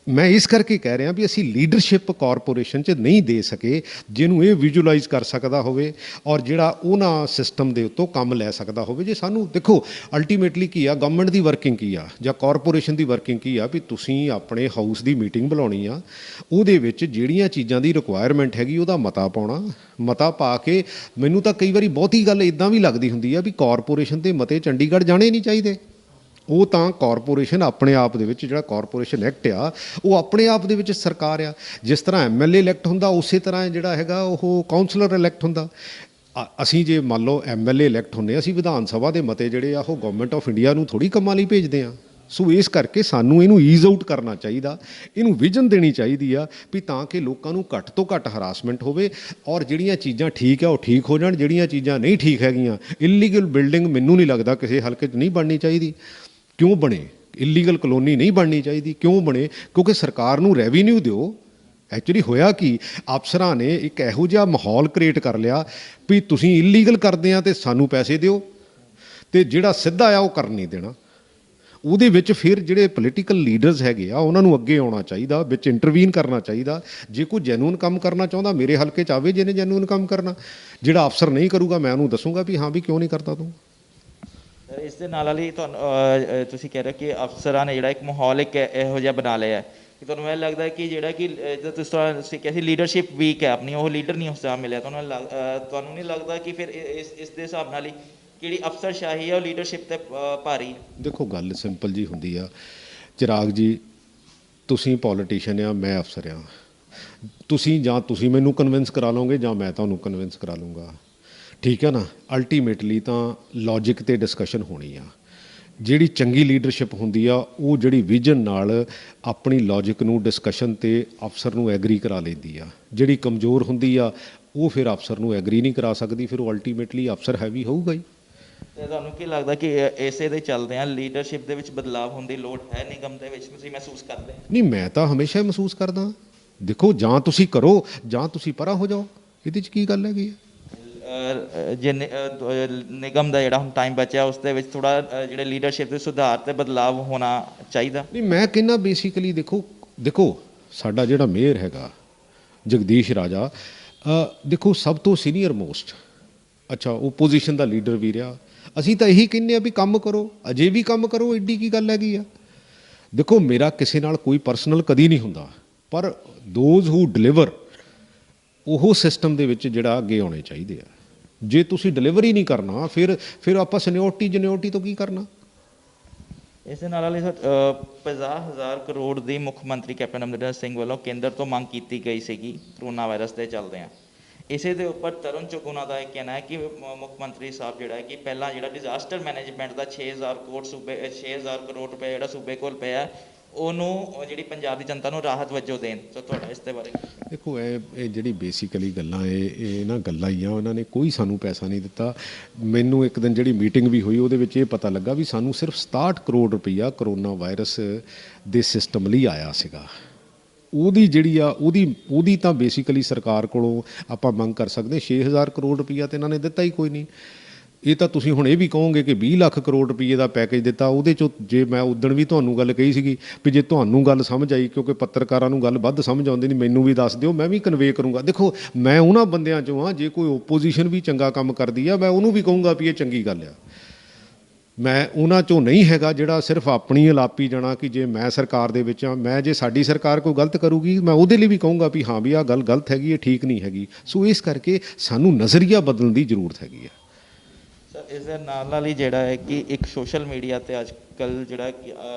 ਮੈਂ ਇਸ ਕਰਕੇ ਕਹਿ ਰਿਹਾ ਵੀ ਅਸੀਂ ਲੀਡਰਸ਼ਿਪ ਕਾਰਪੋਰੇਸ਼ਨ 'ਚ ਨਹੀਂ ਦੇ ਸਕੇ, ਜਿਹਨੂੰ ਇਹ ਵਿਜ਼ੂਅਲਾਈਜ਼ ਕਰ ਸਕਦਾ ਹੋਵੇ ਔਰ ਜਿਹੜਾ ਉਹਨਾਂ ਸਿਸਟਮ ਦੇ ਉੱਤੋਂ ਕੰਮ ਲੈ ਸਕਦਾ ਹੋਵੇ। ਜੇ ਸਾਨੂੰ ਦੇਖੋ ਅਲਟੀਮੇਟਲੀ ਕੀ ਆ, ਗਵਰਨਮੈਂਟ ਦੀ ਵਰਕਿੰਗ ਕੀ ਆ ਜਾਂ ਕਾਰਪੋਰੇਸ਼ਨ ਦੀ ਵਰਕਿੰਗ ਕੀ ਆ, ਵੀ ਤੁਸੀਂ ਆਪਣੇ ਹਾਊਸ ਦੀ ਮੀਟਿੰਗ ਬੁਲਾਉਣੀ ਆ, ਉਹਦੇ ਵਿੱਚ ਜਿਹੜੀਆਂ ਚੀਜ਼ਾਂ ਦੀ ਰਿਕੁਆਇਰਮੈਂਟ ਹੈਗੀ ਉਹਦਾ ਮਤਾ ਪਾਉਣਾ। ਮਤਾ ਪਾ ਕੇ, ਮੈਨੂੰ ਤਾਂ ਕਈ ਵਾਰੀ ਬਹੁਤੀ ਗੱਲ ਇੱਦਾਂ ਵੀ ਲੱਗਦੀ ਹੁੰਦੀ ਆ ਵੀ ਕਾਰਪੋਰੇਸ਼ਨ ਦੇ ਮਤੇ ਚੰਡੀਗੜ੍ਹ ਜਾਣੇ ਨਹੀਂ ਚਾਹੀਦੇ। ਉਹ ਤਾਂ ਕਾਰਪੋਰੇਸ਼ਨ ਆਪਣੇ ਆਪ ਦੇ ਵਿੱਚ, ਜਿਹੜਾ ਕਾਰਪੋਰੇਸ਼ਨ ਐਕਟ ਆ, ਉਹ ਆਪਣੇ ਆਪ ਦੇ ਵਿੱਚ ਸਰਕਾਰ ਆ। ਜਿਸ ਤਰ੍ਹਾਂ MLA ਇਲੈਕਟ ਹੁੰਦਾ, ਉਸੇ ਤਰ੍ਹਾਂ ਜਿਹੜਾ ਹੈਗਾ ਉਹ ਕਾਉਂਸਲਰ ਇਲੈਕਟ ਹੁੰਦਾ। ਅਸੀਂ ਜੇ ਮੰਨ ਲਓ MLA ਇਲੈਕਟ ਹੁੰਦੇ, ਅਸੀਂ ਵਿਧਾਨ ਸਭਾ ਦੇ ਮਤੇ ਜਿਹੜੇ ਆ ਉਹ ਗਵਰਨਮੈਂਟ ਆਫ ਇੰਡੀਆ ਨੂੰ ਥੋੜ੍ਹੀ ਕੰਮਾਂ ਲਈ ਭੇਜਦੇ ਆ। ਸੋ ਇਸ ਕਰਕੇ ਸਾਨੂੰ ਇਹਨੂੰ ਈਜ਼ ਆਊਟ ਕਰਨਾ ਚਾਹੀਦਾ, ਇਹਨੂੰ ਵਿਜ਼ਨ ਦੇਣੀ ਚਾਹੀਦੀ ਆ ਵੀ ਤਾਂ ਕਿ ਲੋਕਾਂ ਨੂੰ ਘੱਟ ਤੋਂ ਘੱਟ ਹਰਾਸਮੈਂਟ ਹੋਵੇ, ਔਰ ਜਿਹੜੀਆਂ ਚੀਜ਼ਾਂ ਠੀਕ ਆ ਉਹ ਠੀਕ ਹੋ ਜਾਣ, ਜਿਹੜੀਆਂ ਚੀਜ਼ਾਂ ਨਹੀਂ ਠੀਕ ਹੈਗੀਆਂ। ਇਲੀਗਲ ਬਿਲਡਿੰਗ ਮੈਨੂੰ ਨਹੀਂ ਲੱਗਦਾ ਕਿਸੇ ਹਲਕੇ 'ਚ ਨਹੀਂ ਬਣਨੀ ਚਾਹੀਦੀ। ਕਿਉਂ ਬਣੇ? ਇਲੀਗਲ ਕਲੋਨੀ ਨਹੀਂ ਬਣਨੀ ਚਾਹੀਦੀ। ਕਿਉਂ ਬਣੇ? ਕਿਉਂਕਿ ਸਰਕਾਰ ਨੂੰ ਰੈਵਨਿਊ ਦਿਓ। ਐਕਚੁਅਲੀ ਹੋਇਆ ਕੀ, ਅਫਸਰਾਂ ਨੇ ਇੱਕ ਇਹੋ ਜਿਹਾ ਮਾਹੌਲ ਕ੍ਰੀਏਟ ਕਰ ਲਿਆ ਵੀ ਤੁਸੀਂ ਇਲੀਗਲ ਕਰਦੇ ਆ ਤੇ ਸਾਨੂੰ ਪੈਸੇ ਦਿਓ, ਤੇ ਜਿਹੜਾ ਸਿੱਧਾ ਆ ਉਹ ਕਰਨ ਨਹੀਂ ਦੇਣਾ। ਉਹਦੇ ਵਿੱਚ ਫਿਰ ਜਿਹੜੇ ਪੋਲੀਟੀਕਲ ਲੀਡਰਸ ਹੈਗੇ ਆ ਉਹਨਾਂ ਨੂੰ ਅੱਗੇ ਆਉਣਾ ਚਾਹੀਦਾ, ਵਿੱਚ ਇੰਟਰਵੀਨ ਕਰਨਾ ਚਾਹੀਦਾ। ਜੇ ਕੋਈ ਜੈਨੂਅਨ ਕੰਮ ਕਰਨਾ ਚਾਹੁੰਦਾ ਮੇਰੇ ਹਲਕੇ 'ਚ ਆਵੇ, ਜਿਹਨੇ ਜੈਨੂਅਨ ਕੰਮ ਕਰਨਾ। ਜਿਹੜਾ ਅਫਸਰ ਨਹੀਂ ਕਰੂਗਾ ਮੈਂ ਉਹਨੂੰ ਦੱਸੂਗਾ ਵੀ ਹਾਂ ਵੀ ਕਿਉਂ ਨਹੀਂ ਕਰਦਾ ਤੂੰ। ਇਸ ਦੇ ਨਾਲ ਹੀ ਤੁਹਾਨੂੰ ਤੁਸੀਂ ਕਹਿ ਰਹੇ ਕਿ ਅਫਸਰਾਂ ਨੇ ਜਿਹੜਾ ਇੱਕ ਮਾਹੌਲ ਇੱਕ ਇਹੋ ਜਿਹਾ ਬਣਾ ਲਿਆ ਹੈ ਕਿ ਤੁਹਾਨੂੰ ਇਹ ਲੱਗਦਾ ਕਿ ਜਿਹੜਾ ਕਿ ਤੁਸੀਂ ਕਿਹਾ ਸੀ ਲੀਡਰਸ਼ਿਪ ਵੀਕ ਹੈ ਆਪਣੀ, ਉਹ ਲੀਡਰ ਨਹੀਂ ਉਸ ਤਰ੍ਹਾਂ ਮਿਲਿਆ। ਤੁਹਾਨੂੰ ਨਹੀਂ ਲੱਗਦਾ ਕਿ ਫਿਰ ਇਸ ਦੇ ਹਿਸਾਬ ਨਾਲ ਹੀ ਜਿਹੜੀ ਅਫਸਰਸ਼ਾਹੀ ਹੈ ਉਹ ਲੀਡਰਸ਼ਿਪ 'ਤੇ ਭਾਰੀ ਹੈ? ਦੇਖੋ ਗੱਲ ਸਿੰਪਲ ਜੀ ਹੁੰਦੀ ਆ ਚਿਰਾਗ ਜੀ, ਤੁਸੀਂ ਪੋਲੀਟੀਸ਼ੀਅਨ ਆ, ਮੈਂ ਅਫਸਰ ਆ, ਤੁਸੀਂ ਮੈਨੂੰ ਕਨਵਿੰਸ ਕਰਾ ਲਓਗੇ ਜਾਂ ਮੈਂ ਤੁਹਾਨੂੰ ਕਨਵਿੰਸ ਕਰਾ ਲੂੰਗਾ, ਠੀਕ ਹੈ ਨਾ। ਅਲਟੀਮੇਟਲੀ ਤਾਂ ਲੌਜਿਕ ਤੇ ਡਿਸਕਸ਼ਨ ਹੋਣੀ ਆ। ਜਿਹੜੀ ਚੰਗੀ ਲੀਡਰਸ਼ਿਪ ਹੁੰਦੀ ਆ ਉਹ ਜਿਹੜੀ ਵਿਜ਼ਨ ਨਾਲ ਆਪਣੀ ਲੌਜਿਕ ਨੂੰ ਡਿਸਕਸ਼ਨ ਤੇ ਅਫਸਰ ਨੂੰ ਐਗਰੀ ਕਰਾ ਲੈਂਦੀ ਆ। ਜਿਹੜੀ ਕਮਜ਼ੋਰ ਹੁੰਦੀ ਆ ਉਹ ਫਿਰ ਅਫਸਰ ਨੂੰ ਐਗਰੀ ਨਹੀਂ ਕਰਾ ਸਕਦੀ, ਫਿਰ ਉਹ ਅਲਟੀਮੇਟਲੀ ਅਫਸਰ ਹੈਵੀ ਹੋਊਗਾ ਹੀ। ਤੇ ਤੁਹਾਨੂੰ ਕੀ ਲੱਗਦਾ ਕਿ ਇਸੇ ਦੇ ਚੱਲਦਿਆਂ ਲੀਡਰਸ਼ਿਪ ਦੇ ਵਿੱਚ ਬਦਲਾਅ ਹੋਣ ਦੀ ਲੋੜ ਹੈ ਨਿਗਮ ਦੇ ਵਿੱਚ, ਤੁਸੀਂ ਮਹਿਸੂਸ ਕਰਦੇ ਹੋ? ਨਹੀਂ, ਮੈਂ ਤਾਂ ਹਮੇਸ਼ਾ ਹੀ ਮਹਿਸੂਸ ਕਰਦਾ। ਦੇਖੋ, ਜਾਂ ਤੁਸੀਂ ਕਰੋ ਜਾਂ ਤੁਸੀਂ ਪਰਾਂ ਹੋ ਜਾਓ, ਇਹਦੇ 'ਚ ਕੀ ਗੱਲ ਹੈਗੀ ਆ। ਜੇ ਨਿਗਮ ਦਾ ਜਿਹੜਾ ਹੁਣ ਟਾਈਮ ਬਚਿਆ ਉਸ ਦੇ ਵਿੱਚ ਥੋੜਾ ਜਿਹੜੇ ਲੀਡਰਸ਼ਿਪ ਦੇ ਸੁਧਾਰ ਤੇ ਬਦਲਾਅ ਹੋਣਾ ਚਾਹੀਦਾ। ਨਹੀਂ, ਮੈਂ ਕਹਿੰਦਾ ਬੇਸਿਕਲੀ ਦੇਖੋ ਸਾਡਾ ਜਿਹੜਾ ਮੇਅਰ ਹੈਗਾ ਜਗਦੀਸ਼ ਰਾਜਾ, ਦੇਖੋ ਸਭ ਤੋਂ ਸੀਨੀਅਰ ਮੋਸਟ, ਅੱਛਾ ਓਪੋਜੀਸ਼ਨ ਦਾ ਲੀਡਰ ਵੀ ਰਿਹਾ। ਅਸੀਂ ਤਾਂ ਇਹੀ ਕਹਿੰਦੇ ਆ ਵੀ ਕੰਮ ਕਰੋ, ਅਜੇ ਵੀ ਕੰਮ ਕਰੋ, ਐਡੀ ਕੀ ਗੱਲ ਹੈਗੀ ਆ। ਦੇਖੋ, ਮੇਰਾ ਕਿਸੇ ਨਾਲ ਕੋਈ ਪਰਸਨਲ ਕਦੀ ਨਹੀਂ ਹੁੰਦਾ, ਪਰ ਦੋਜ਼ ਹੂ ਡਿਲੀਵਰ ਉਹ ਸਿਸਟਮ ਦੇ ਵਿੱਚ ਜਿਹੜਾ ਅੱਗੇ ਆਉਣੇ ਚਾਹੀਦੇ ਆ। ਜੇ ਤੁਸੀਂ ਡਿਲੀਵਰੀ ਨਹੀਂ ਕਰਨਾ ਫਿਰ ਆਪਾਂ ਜਨਿਓਰਟੀ ਤੋਂ ਕੀ ਕਰਨਾ। ਇਸੇ ਨਾਲ ਵਾਲੀ 50,000 ਕਰੋੜ ਦੀ ਮੁੱਖ ਮੰਤਰੀ ਕੈਪਟਨ ਅਮਰਿੰਦਰ ਸਿੰਘ ਵੱਲੋਂ ਕੇਂਦਰ ਤੋਂ ਮੰਗ ਕੀਤੀ ਗਈ ਸੀਗੀ ਕਰੋਨਾ ਵਾਇਰਸ ਦੇ ਚੱਲਦਿਆਂ। ਇਸੇ ਦੇ ਉੱਪਰ ਤਰੁਣ ਚੁੱਗ ਉਹਨਾਂ ਦਾ ਇਹ ਕਹਿਣਾ ਹੈ ਕਿ ਮੁੱਖ ਮੰਤਰੀ ਸਾਹਿਬ ਜਿਹੜਾ ਹੈ ਕਿ ਪਹਿਲਾਂ ਜਿਹੜਾ ਡਿਜ਼ਾਸਟਰ ਮੈਨੇਜਮੈਂਟ ਦਾ 6,000 ਕਰੋੜ ਰੁਪਏ ਜਿਹੜਾ ਸੂਬੇ ਕੋਲ ਪਿਆ ਉਹਨੂੰ ਜਿਹੜੀ ਪੰਜਾਬ ਦੀ ਜਨਤਾ ਨੂੰ ਰਾਹਤ ਵਜੋਂ ਦੇਣ। ਸੋ ਤੁਹਾਡਾ ਇਸ ਦੇ ਬਾਰੇ? ਦੇਖੋ, ਇਹ ਜਿਹੜੀ ਬੇਸਿਕਲੀ ਗੱਲਾਂ ਇਹ ਨਾ ਗੱਲਾਂ ਹੀ ਆ, ਉਹਨਾਂ ਨੇ ਕੋਈ ਸਾਨੂੰ ਪੈਸਾ ਨਹੀਂ ਦਿੱਤਾ। ਮੈਨੂੰ ਇੱਕ ਦਿਨ ਜਿਹੜੀ ਮੀਟਿੰਗ ਵੀ ਹੋਈ ਉਹਦੇ ਵਿੱਚ ਇਹ ਪਤਾ ਲੱਗਾ ਵੀ ਸਾਨੂੰ ਸਿਰਫ 67 ਕਰੋੜ ਰੁਪਈਆ ਕਰੋਨਾ ਵਾਇਰਸ ਦੇ ਸਿਸਟਮ ਲਈ ਆਇਆ ਸੀਗਾ। ਉਹਦੀ ਜਿਹੜੀ ਆ ਉਹਦੀ ਤਾਂ ਬੇਸਿਕਲੀ ਸਰਕਾਰ ਕੋਲੋਂ ਆਪਾਂ ਮੰਗ ਕਰ ਸਕਦੇ। 6,000 ਕਰੋੜ ਰੁਪਈਆ ਤਾਂ ਇਹਨਾਂ ਨੇ ਦਿੱਤਾ ਹੀ ਕੋਈ ਨਹੀਂ। ਇਹ ਤਾਂ ਤੁਸੀਂ ਹੁਣ ਇਹ ਵੀ ਕਹੋਗੇ ਕਿ 20 ਲੱਖ ਕਰੋੜ ਰੁਪਈਏ ਦਾ ਪੈਕੇਜ ਦਿੱਤਾ, ਉਹਦੇ 'ਚੋਂ ਜੇ ਮੈਂ ਉਦਣ ਵੀ ਤੁਹਾਨੂੰ ਗੱਲ ਕਹੀ ਸੀਗੀ ਵੀ ਜੇ ਤੁਹਾਨੂੰ ਗੱਲ ਸਮਝ ਆਈ, ਕਿਉਂਕਿ ਪੱਤਰਕਾਰਾਂ ਨੂੰ ਗੱਲ ਵੱਧ ਸਮਝ ਆਉਂਦੀ ਨਹੀਂ, ਮੈਨੂੰ ਵੀ ਦੱਸ ਦਿਓ, ਮੈਂ ਵੀ ਕਨਵੇ ਕਰੂੰਗਾ। ਦੇਖੋ, ਮੈਂ ਉਹਨਾਂ ਬੰਦਿਆਂ 'ਚੋਂ ਹਾਂ, ਜੇ ਕੋਈ ਓਪੋਜੀਸ਼ਨ ਵੀ ਚੰਗਾ ਕੰਮ ਕਰਦੀ ਆ ਮੈਂ ਉਹਨੂੰ ਵੀ ਕਹੂੰਗਾ ਵੀ ਇਹ ਚੰਗੀ ਗੱਲ ਆ। ਮੈਂ ਉਹਨਾਂ 'ਚੋਂ ਨਹੀਂ ਹੈਗਾ ਜਿਹੜਾ ਸਿਰਫ ਆਪਣੀ ਅਲਾਪੀ ਜਾਣਾ ਕਿ ਜੇ ਮੈਂ ਸਰਕਾਰ ਦੇ ਵਿੱਚ ਹਾਂ, ਮੈਂ ਜੇ ਸਾਡੀ ਸਰਕਾਰ ਕੋਈ ਗਲਤ ਕਰੂਗੀ ਮੈਂ ਉਹਦੇ ਲਈ ਵੀ ਕਹੂੰਗਾ ਵੀ ਹਾਂ ਵੀ ਆਹ ਗੱਲ ਗਲਤ ਹੈਗੀ, ਇਹ ਠੀਕ ਨਹੀਂ ਹੈਗੀ। ਸੋ ਇਸ ਕਰਕੇ ਸਾਨੂੰ ਨਜ਼ਰੀਆ ਬਦਲਣ ਦੀ ਜ਼ਰੂਰਤ ਹੈਗੀ ਆ। ਸਰ, ਇਸ ਦੇ ਨਾਲ ਹੀ ਜਿਹੜਾ ਹੈ ਕਿ ਇੱਕ ਸੋਸ਼ਲ ਮੀਡੀਆ 'ਤੇ ਅੱਜ ਕੱਲ੍ਹ ਜਿਹੜਾ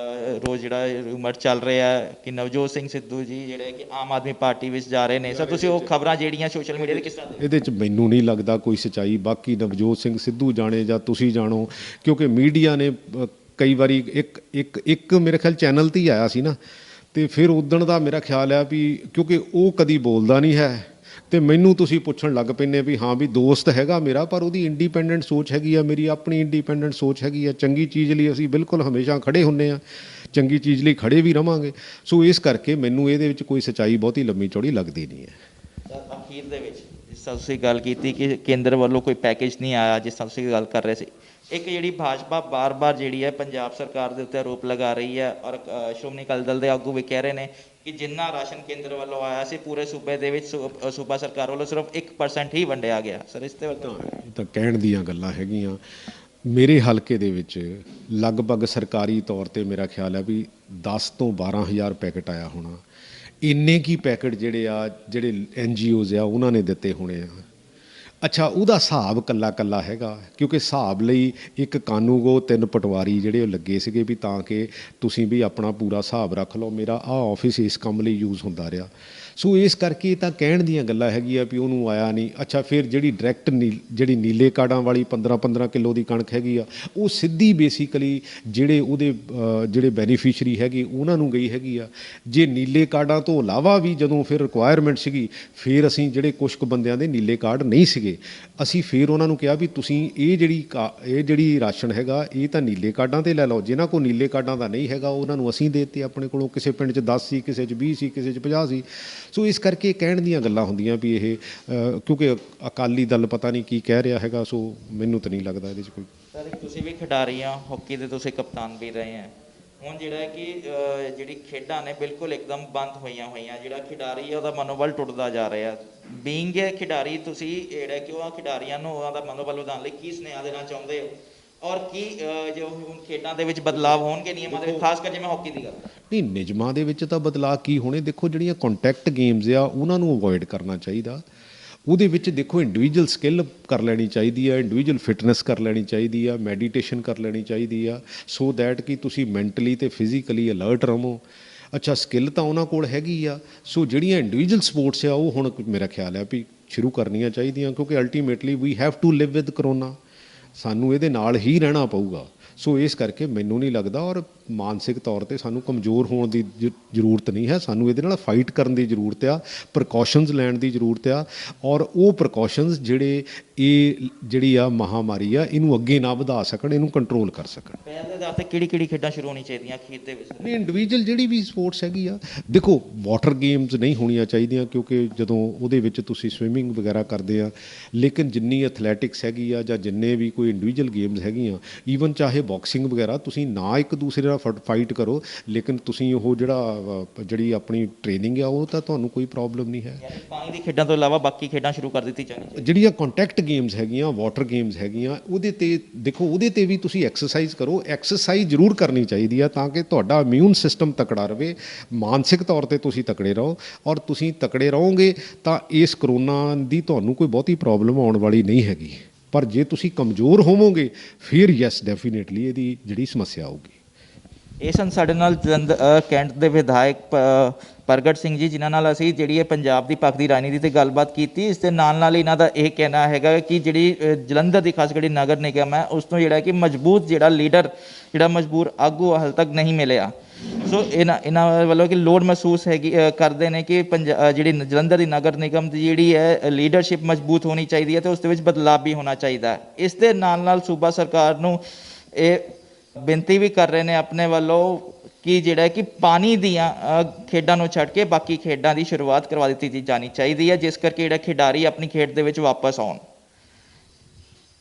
ਰੋਜ਼ ਜਿਹੜਾ ਰੂਮਰ ਚੱਲ ਰਿਹਾ ਕਿ ਨਵਜੋਤ ਸਿੰਘ ਸਿੱਧੂ ਜੀ ਜਿਹੜੇ ਕਿ ਆਮ ਆਦਮੀ ਪਾਰਟੀ ਵਿੱਚ ਜਾ ਰਹੇ ਨੇ। ਸਰ, ਤੁਸੀਂ ਉਹ ਖਬਰਾਂ ਜਿਹੜੀਆਂ ਸੋਸ਼ਲ ਮੀਡੀਆ 'ਤੇ ਕਿਸ ਤਰ੍ਹਾਂ? ਇਹਦੇ 'ਚ ਮੈਨੂੰ ਨਹੀਂ ਲੱਗਦਾ ਕੋਈ ਸੱਚਾਈ। ਬਾਕੀ ਨਵਜੋਤ ਸਿੰਘ ਸਿੱਧੂ ਜਾਣੇ ਜਾਂ ਤੁਸੀਂ ਜਾਣੋ, ਕਿਉਂਕਿ ਮੀਡੀਆ ਨੇ ਕਈ ਵਾਰੀ ਇੱਕ ਮੇਰੇ ਖਿਆਲ ਚੈਨਲ 'ਤੇ ਹੀ ਆਇਆ ਸੀ ਨਾ, ਅਤੇ ਫਿਰ ਉਦਣ ਦਾ ਮੇਰਾ ਖਿਆਲ ਆ ਵੀ ਕਿਉਂਕਿ ਉਹ ਕਦੀ ਬੋਲਦਾ ਨਹੀਂ ਹੈ ਅਤੇ ਮੈਨੂੰ ਤੁਸੀਂ ਪੁੱਛਣ ਲੱਗ ਪੈਂਦੇ ਵੀ ਹਾਂ ਵੀ ਦੋਸਤ ਹੈਗਾ ਮੇਰਾ, ਪਰ ਉਹਦੀ ਇੰਡੀਪੈਂਡੈਂਟ ਸੋਚ ਹੈਗੀ ਆ, ਮੇਰੀ ਆਪਣੀ ਇੰਡੀਪੈਂਡੈਂਟ ਸੋਚ ਹੈਗੀ ਆ। ਚੰਗੀ ਚੀਜ਼ ਲਈ ਅਸੀਂ ਬਿਲਕੁਲ ਹਮੇਸ਼ਾ ਖੜ੍ਹੇ ਹੁੰਦੇ ਹਾਂ, ਚੰਗੀ ਚੀਜ਼ ਲਈ ਖੜ੍ਹੇ ਵੀ ਰਵਾਂਗੇ। ਸੋ ਇਸ ਕਰਕੇ ਮੈਨੂੰ ਇਹਦੇ ਵਿੱਚ ਕੋਈ ਸੱਚਾਈ ਬਹੁਤੀ ਲੰਮੀ ਚੌੜੀ ਲੱਗਦੀ ਨਹੀਂ ਹੈ। ਅਖੀਰ ਦੇ ਵਿੱਚ ਜਿਸ ਤਰ੍ਹਾਂ ਤੁਸੀਂ ਗੱਲ ਕੀਤੀ ਕਿ ਕੇਂਦਰ ਵੱਲੋਂ ਕੋਈ ਪੈਕੇਜ ਨਹੀਂ ਆਇਆ, ਜਿਸ ਤਰ੍ਹਾਂ ਤੁਸੀਂ ਗੱਲ ਕਰ ਰਹੇ ਸੀ, ਇੱਕ ਜਿਹੜੀ ਭਾਜਪਾ ਬਾਰ-ਬਾਰ ਜਿਹੜੀ ਹੈ ਪੰਜਾਬ ਸਰਕਾਰ ਦੇ ਉੱਤੇ ਆਰੋਪ ਲਗਾ ਰਹੀ ਹੈ ਔਰ ਸ਼੍ਰੋਮਣੀ ਅਕਾਲੀ ਦਲ ਦੇ ਆਗੂ ਵੀ ਕਹਿ ਰਹੇ ਨੇ ਕਿ ਜਿੰਨਾ ਰਾਸ਼ਨ ਕੇਂਦਰ ਵੱਲੋਂ ਆਇਆ ਸੀ ਪੂਰੇ ਸੂਬੇ ਦੇ ਵਿੱਚ ਸੂਬਾ ਸਰਕਾਰ ਵੱਲੋਂ ਸਿਰਫ 1% ਹੀ ਵੰਡਿਆ ਗਿਆ। ਸਰ, ਇਸ ਤੇ ਇਹ ਤਾਂ ਕਹਿਣ ਦੀਆਂ ਗੱਲਾਂ ਹੈਗੀਆਂ। ਮੇਰੇ ਹਲਕੇ ਦੇ ਵਿੱਚ ਲਗਭਗ ਸਰਕਾਰੀ ਤੌਰ 'ਤੇ ਮੇਰਾ ਖਿਆਲ ਹੈ ਵੀ 10 ਤੋਂ 12,000 ਪੈਕਟ ਆਇਆ ਹੋਣਾ। ਇੰਨੇ ਕੀ ਪੈਕਟ ਜਿਹੜੇ NGOs ਆ ਉਹਨਾਂ ਨੇ ਦਿੱਤੇ ਹੋਣੇ ਆ। ਅੱਛਾ, ਉਹਦਾ ਹਿਸਾਬ ਕੱਲਾ ਹੈਗਾ, ਕਿਉਂਕਿ ਹਿਸਾਬ ਲਈ ਇੱਕ ਕਾਨੂੰਗੋ 3 ਪਟਵਾਰੀ ਜਿਹੜੇ ਉਹ ਲੱਗੇ ਸੀਗੇ ਵੀ ਤਾਂ ਕਿ ਤੁਸੀਂ ਵੀ ਆਪਣਾ ਪੂਰਾ ਹਿਸਾਬ ਰੱਖ ਲਓ। ਮੇਰਾ ਆਹ ਆਫਿਸ ਇਸ ਕੰਮ ਲਈ ਯੂਜ਼ ਹੁੰਦਾ ਰਿਹਾ। ਸੋ ਇਸ ਕਰਕੇ ਤਾਂ ਕਹਿਣ ਦੀਆਂ ਗੱਲਾਂ ਹੈਗੀਆਂ ਵੀ ਉਹਨੂੰ ਆਇਆ ਨਹੀਂ। ਅੱਛਾ, ਫਿਰ ਜਿਹੜੀ ਡਾਇਰੈਕਟ ਜਿਹੜੀ ਨੀਲੇ ਕਾਰਡਾਂ ਵਾਲੀ 15-15 ਕਿਲੋ ਦੀ ਕਣਕ ਹੈਗੀ ਆ, ਉਹ ਸਿੱਧੀ ਬੇਸਿਕਲੀ ਜਿਹੜੇ ਬੈਨੀਫੀਸ਼ਰੀ ਹੈਗੇ ਉਹਨਾਂ ਨੂੰ ਗਈ ਹੈਗੀ ਆ। ਜੇ ਨੀਲੇ ਕਾਰਡਾਂ ਤੋਂ ਇਲਾਵਾ ਵੀ ਜਦੋਂ ਫਿਰ ਰਿਕੁਆਇਰਮੈਂਟ ਸੀਗੀ, ਫਿਰ ਅਸੀਂ ਜਿਹੜੇ ਕੁਛ ਕੁ ਬੰਦਿਆਂ ਦੇ ਨੀਲੇ ਕਾਰਡ ਨਹੀਂ ਸੀਗੇ, ਅਸੀਂ ਫਿਰ ਉਹਨਾਂ ਨੂੰ ਕਿਹਾ ਵੀ ਤੁਸੀਂ ਇਹ ਜਿਹੜੀ ਰਾਸ਼ਨ ਹੈਗਾ ਇਹ ਤਾਂ ਨੀਲੇ ਕਾਰਡਾਂ 'ਤੇ ਲੈ ਲਓ। ਜਿਨ੍ਹਾਂ ਕੋਲ ਨੀਲੇ ਕਾਰਡਾਂ ਦਾ ਨਹੀਂ ਹੈਗਾ ਉਹਨਾਂ ਨੂੰ ਅਸੀਂ ਦੇ ਦਿੱਤੇ ਆਪਣੇ ਕੋਲੋਂ। ਕਿਸੇ ਪਿੰਡ 'ਚ 10 ਸੀ, ਕਿਸੇ 'ਚ 20 ਸੀ, ਕਿਸੇ 'ਚ 50 ਸੀ। ਸੋ ਇਸ ਕਰਕੇ ਕਹਿਣ ਦੀਆਂ ਗੱਲਾਂ ਹੁੰਦੀਆਂ ਵੀ ਇਹ ਕਿਉਂਕਿ ਅਕਾਲੀ ਦਲ ਪਤਾ ਨਹੀਂ ਕੀ ਕਹਿ ਰਿਹਾ ਹੈਗਾ। ਸੋ ਮੈਨੂੰ ਤਾਂ ਨਹੀਂ ਲੱਗਦਾ ਇਹਦੇ 'ਚ ਕੋਈ। ਸਰ, ਤੁਸੀਂ ਵੀ ਖਿਡਾਰੀ ਆ, ਹਾਕੀ ਦੇ ਤੁਸੀਂ ਕਪਤਾਨ ਵੀ ਰਹੇ ਆ। ਹੁਣ ਜਿਹੜਾ ਹੈ ਕਿ ਜਿਹੜੀ ਖੇਡਾਂ ਨੇ ਬਿਲਕੁਲ ਇੱਕਦਮ ਬੰਦ ਹੋਈਆਂ, ਜਿਹੜਾ ਖਿਡਾਰੀ ਹੈ ਉਹਦਾ ਮਨੋਬਲ ਟੁੱਟਦਾ ਜਾ ਰਿਹਾ। ਬੀਇੰਗ ਏ ਖਿਡਾਰੀ, ਤੁਸੀਂ ਜਿਹੜਾ ਕਿ ਉਹ ਖਿਡਾਰੀਆਂ ਨੂੰ ਉਹਨਾਂ ਦਾ ਮਨੋਬਲ ਵਧਾਉਣ ਲਈ ਕੀ ਸੁਨੇਹਾ ਦੇਣਾ ਚਾਹੁੰਦੇ ਹੋ ਔਰ ਕੀ ਜੋ ਹੁਣ ਖੇਡਾਂ ਦੇ ਵਿੱਚ ਬਦਲਾਅ ਹੋਣਗੇ ਨਿਯਮਾਂ ਦੇ ਵਿੱਚ, ਖਾਸ ਕਰ ਜਿਵੇਂ ਹਾਕੀ ਦੀ ਗੱਲ? ਨਹੀਂ, ਨਿਯਮਾਂ ਦੇ ਵਿੱਚ ਤਾਂ ਬਦਲਾਅ ਕੀ ਹੋਣੇ। ਦੇਖੋ, ਜਿਹੜੀਆਂ ਕੰਟੈਕਟ ਗੇਮਸ ਆ ਉਹਨਾਂ ਨੂੰ ਅਵੋਇਡ ਕਰਨਾ ਚਾਹੀਦਾ। ਉਹਦੇ ਵਿੱਚ ਦੇਖੋ ਇੰਡੀਵਿਜੂਅਲ ਸਕਿੱਲ ਕਰ ਲੈਣੀ ਚਾਹੀਦੀ ਆ, ਇੰਡੀਵਿਜੂਅਲ ਫਿਟਨੈਸ ਕਰ ਲੈਣੀ ਚਾਹੀਦੀ ਆ, ਮੈਡੀਟੇਸ਼ਨ ਕਰ ਲੈਣੀ ਚਾਹੀਦੀ ਆ, ਸੋ ਦੈਟ ਕਿ ਤੁਸੀਂ ਮੈਂਟਲੀ ਅਤੇ ਫਿਜ਼ੀਕਲੀ ਅਲਰਟ ਰਹੋ। ਅੱਛਾ ਸਕਿੱਲ ਤਾਂ ਉਹਨਾਂ ਕੋਲ ਹੈਗੀ ਆ। ਸੋ ਜਿਹੜੀਆਂ ਇੰਡੀਵਿਜੂਅਲ ਸਪੋਰਟਸ ਆ ਉਹ ਹੁਣ ਮੇਰਾ ਖਿਆਲ ਹੈ ਵੀ ਸ਼ੁਰੂ ਕਰਨੀਆਂ ਚਾਹੀਦੀਆਂ, ਕਿਉਂਕਿ ultimately we have to live with corona, ਸਾਨੂੰ ਇਹਦੇ ਨਾਲ ਹੀ ਰਹਿਣਾ ਪਊਗਾ। ਸੋ ਇਸ ਕਰਕੇ ਮੈਨੂੰ ਨਹੀਂ ਲੱਗਦਾ, ਔਰ ਮਾਨਸਿਕ ਤੌਰ ਤੇ ਸਾਨੂੰ ਕਮਜ਼ੋਰ ਹੋਣ ਦੀ ਜ਼ਰੂਰਤ ਨਹੀਂ ਹੈ, ਸਾਨੂੰ ਇਹਦੇ ਨਾਲ ਫਾਈਟ ਕਰਨ ਦੀ ਜ਼ਰੂਰਤ ਆ, ਪ੍ਰੀਕਾਸ਼ਨਸ ਲੈਣ ਦੀ ਜ਼ਰੂਰਤ ਆ, ਔਰ ਉਹ ਪ੍ਰੀਕਾਸ਼ਨਸ ਜਿਹੜੇ ਇਹ ਜਿਹੜੀ ਆ ਮਹਾਮਾਰੀ ਆ ਇਹਨੂੰ ਅੱਗੇ ਨਾ ਵਧਾ ਸਕਣ, ਇਹਨੂੰ ਕੰਟਰੋਲ ਕਰ ਸਕਣ। ਪਹਿਲ ਦੇ ਆਧਾਰ ਤੇ ਕਿਹੜੀ ਖੇਡਾਂ ਸ਼ੁਰੂ ਹੋਣੀ ਚਾਹੀਦੀਆਂ ਖੇਡ ਦੇ ਵਿੱਚ? ਨਹੀਂ, ਇੰਡੀਵਿਜੂਅਲ ਜਿਹੜੀ ਵੀ ਸਪੋਰਟਸ ਹੈਗੀ ਆ, ਦੇਖੋ ਵਾਟਰ ਗੇਮਸ ਨਹੀਂ ਹੋਣੀਆਂ ਚਾਹੀਦੀਆਂ, ਕਿਉਂਕਿ ਜਦੋਂ ਉਹਦੇ ਵਿੱਚ ਤੁਸੀਂ ਸਵਿਮਿੰਗ ਵਗੈਰਾ ਕਰਦੇ ਆ, ਲੇਕਿਨ ਜਿੰਨੀ ਐਥਲੈਟਿਕਸ ਹੈਗੀ ਆ ਜਾਂ ਜਿੰਨੇ ਵੀ ਕੋਈ ਇੰਡੀਵਿਜੂਅਲ ਗੇਮਸ ਹੈਗੀਆਂ, ਈਵਨ ਚਾਹੇ ਬਾਕਸਿੰਗ ਵਗੈਰਾ, ਤੁਸੀਂ ਨਾ ਇੱਕ ਦੂਸਰੇ ਨਾਲ ਫਾਈਟ ਕਰੋ, ਲੇਕਿਨ ਤੁਸੀਂ ਉਹ ਜਿਹੜੀ ਆਪਣੀ ਟ੍ਰੇਨਿੰਗ ਆ ਉਹ ਤਾਂ ਤੁਹਾਨੂੰ ਕੋਈ ਪ੍ਰੋਬਲਮ ਨਹੀਂ ਹੈ। ਪਾਣੀ ਦੀ ਖੇਡਾਂ ਤੋਂ ਇਲਾਵਾ ਬਾਕੀ ਖੇਡਾਂ ਸ਼ੁਰੂ ਕਰ ਦਿੱਤੀ ਜਾਣੀ। ਜਿਹੜੀਆਂ ਕੰਟੈਕਟ ਗੇਮਸ ਹੈਗੀਆਂ, ਵਾਟਰ ਗੇਮਸ ਹੈਗੀਆਂ, ਉਹਦੇ ਤੇ ਦੇਖੋ, ਉਹਦੇ ਤੇ ਵੀ ਤੁਸੀਂ ਐਕਸਰਸਾਈਜ਼ ਕਰੋ, ਐਕਸਰਸਾਈਜ਼ ਜ਼ਰੂਰ ਕਰਨੀ ਚਾਹੀਦੀ ਆ ਤਾਂ ਕਿ ਤੁਹਾਡਾ ਇਮਿਊਨ ਸਿਸਟਮ ਤਕੜਾ ਰਵੇ, ਮਾਨਸਿਕ ਤੌਰ ਤੇ ਤੁਸੀਂ ਤਕੜੇ ਰਹੋ, ਔਰ ਤੁਸੀਂ ਤਕੜੇ ਰਹੋਗੇ ਤਾਂ ਇਸ ਕਰੋਨਾ ਦੀ ਤੁਹਾਨੂੰ ਕੋਈ ਬਹੁਤੀ ਪ੍ਰੋਬਲਮ ਆਉਣ ਵਾਲੀ ਨਹੀਂ ਹੈਗੀ। ਪਰ ਜੇ ਤੁਸੀਂ ਕਮਜ਼ੋਰ ਹੋਵੋਗੇ ਫਿਰ ਯੈਸ ਡੈਫੀਨੇਟਲੀ ਇਹਦੀ ਜਿਹੜੀ ਸਮੱਸਿਆ ਆਊਗੀ। ਇਹ ਸਨ ਸਾਡੇ ਨਾਲ ਕੈਂਟ ਦੇ ਵਿਧਾਇਕ ਪ੍ਰਗਟ ਸਿੰਘ ਜੀ, ਜਿਨ੍ਹਾਂ ਨਾਲ ਅਸੀਂ ਜਿਹੜੀ ਇਹ ਪੰਜਾਬ ਦੀ ਪੱਖ ਦੀ ਰਾਜਨੀਤੀ ਤੇ ਗੱਲਬਾਤ ਕੀਤੀ। ਇਸ ਦੇ ਨਾਲ ਇਹਨਾਂ ਦਾ ਇਹ ਕਹਿਣਾ ਹੈਗਾ ਕਿ ਜਿਹੜੀ ਜਲੰਧਰ ਦੀ ਖਾਸ ਜਿਹੜੀ ਨਗਰ ਨਿਗਮ ਹੈ ਉਸ ਤੋਂ ਜਿਹੜਾ ਕਿ ਮਜ਼ਬੂਤ ਜਿਹੜਾ ਲੀਡਰ, ਜਿਹੜਾ ਮਜਬੂਰ ਆਗੂ ਹਾਲੇ ਤੱਕ ਨਹੀਂ ਮਿਲਿਆ। ਸੋ ਇਹਨਾਂ ਵੱਲੋਂ ਕਿ ਲੋੜ ਮਹਿਸੂਸ ਹੈਗੀ ਕਰਦੇ ਨੇ ਕਿ ਜਿਹੜੀ ਜਲੰਧਰ ਦੀ ਨਗਰ ਨਿਗਮ ਦੀ ਜਿਹੜੀ ਹੈ ਲੀਡਰਸ਼ਿਪ ਮਜ਼ਬੂਤ ਹੋਣੀ ਚਾਹੀਦੀ ਹੈ ਤੇ ਉਸ ਦੇ ਵਿੱਚ ਬਦਲਾਅ ਵੀ ਹੋਣਾ ਚਾਹੀਦਾ ਹੈ। ਇਸ ਦੇ ਨਾਲ ਸੂਬਾ ਸਰਕਾਰ ਨੂੰ ਇਹ ਬੇਨਤੀ ਵੀ ਕਰ ਰਹੇ ਨੇ ਆਪਣੇ ਵੱਲੋਂ ਕਿ ਜਿਹੜਾ ਕਿ ਪਾਣੀ ਦੀਆਂ ਖੇਡਾਂ ਨੂੰ ਛੱਡ ਕੇ ਬਾਕੀ ਖੇਡਾਂ ਦੀ ਸ਼ੁਰੂਆਤ ਕਰਵਾ ਦਿੱਤੀ ਜਾਣੀ ਚਾਹੀਦੀ ਹੈ, ਜਿਸ ਕਰਕੇ ਜਿਹੜਾ ਖਿਡਾਰੀ ਆਪਣੀ ਖੇਡ ਦੇ ਵਿੱਚ ਵਾਪਸ ਆਉਣ।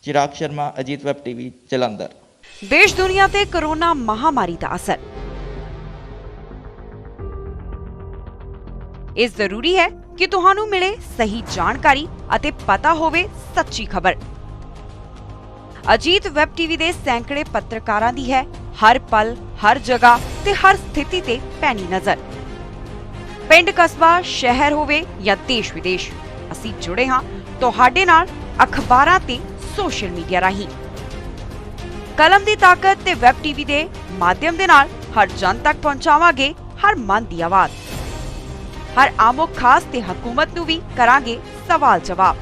ਚਿਰਾਗ ਸ਼ਰਮਾ, ਅਜੀਤ ਵੈਬ ਟੀਵੀ, ਜਲੰਧਰ। ਦੇਸ਼ ਦੁਨੀਆ ਤੇ ਕੋਰੋਨਾ ਮਹਾਮਾਰੀ ਦਾ ਅਸਰ। ਇਹ ਜ਼ਰੂਰੀ ਹੈ ਕਿ ਤੁਹਾਨੂੰ ਮਿਲੇ ਸਹੀ ਜਾਣਕਾਰੀ ਅਤੇ ਪਤਾ ਹੋਵੇ ਸੱਚੀ ਖਬਰ। ਅਜੀਤ ਵੈਬ ਟੀਵੀ ਦੇ ਸੈਂਕੜੇ ਪੱਤਰਕਾਰਾਂ ਦੀ ਹੈ ਹਰ ਪਲ, ਹਰ ਜਗ੍ਹਾ ਤੇ ਹਰ ਸਥਿਤੀ ਤੇ ਪੈਣੀ ਨਜ਼ਰ। ਪਿੰਡ, ਕਸਬਾ, ਸ਼ਹਿਰ ਹੋਵੇ ਜਾਂ ਦੇਸ਼ ਵਿਦੇਸ਼, ਅਸੀਂ ਜੁੜੇ ਹਾਂ ਤੁਹਾਡੇ ਨਾਲ ਅਖਬਾਰਾਂ ਤੇ ਸੋਸ਼ਲ ਮੀਡੀਆ ਰਾਹੀਂ। ਕਲਮ ਦੀ ਤਾਕਤ ਤੇ ਵੈਬ ਟੀਵੀ ਦੇ ਮਾਧਿਅਮ ਦੇ ਨਾਲ ਹਰ ਜਨ ਤੱਕ ਪਹੁੰਚਾਵਾਂਗੇ ਹਰ ਮਨ ਦੀ ਆਵਾਜ਼। ਹਰ ਆਮੋ ਖਾਸ ਤੇ ਹਕੂਮਤ ਨੂੰ ਵੀ ਕਰਾਂਗੇ ਸਵਾਲ ਜਵਾਬ।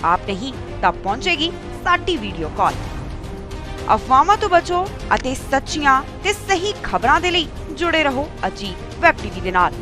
ਆਪ ਨਹੀਂ ਤਾਂ ਪਹੁੰਚੇਗੀ ਸਾਡੀ ਵੀਡੀਓ ਕਾਲ। ਅਫਵਾਹਾਂ ਤੋਂ ਬਚੋ ਅਤੇ ਸੱਚੀਆਂ ਤੇ ਸਹੀ ਖਬਰਾਂ ਦੇ ਲਈ ਜੁੜੇ ਰਹੋ ਅਜੀਤ ਵੈਬ ਟੀਵੀ ਦੇ ਨਾਲ।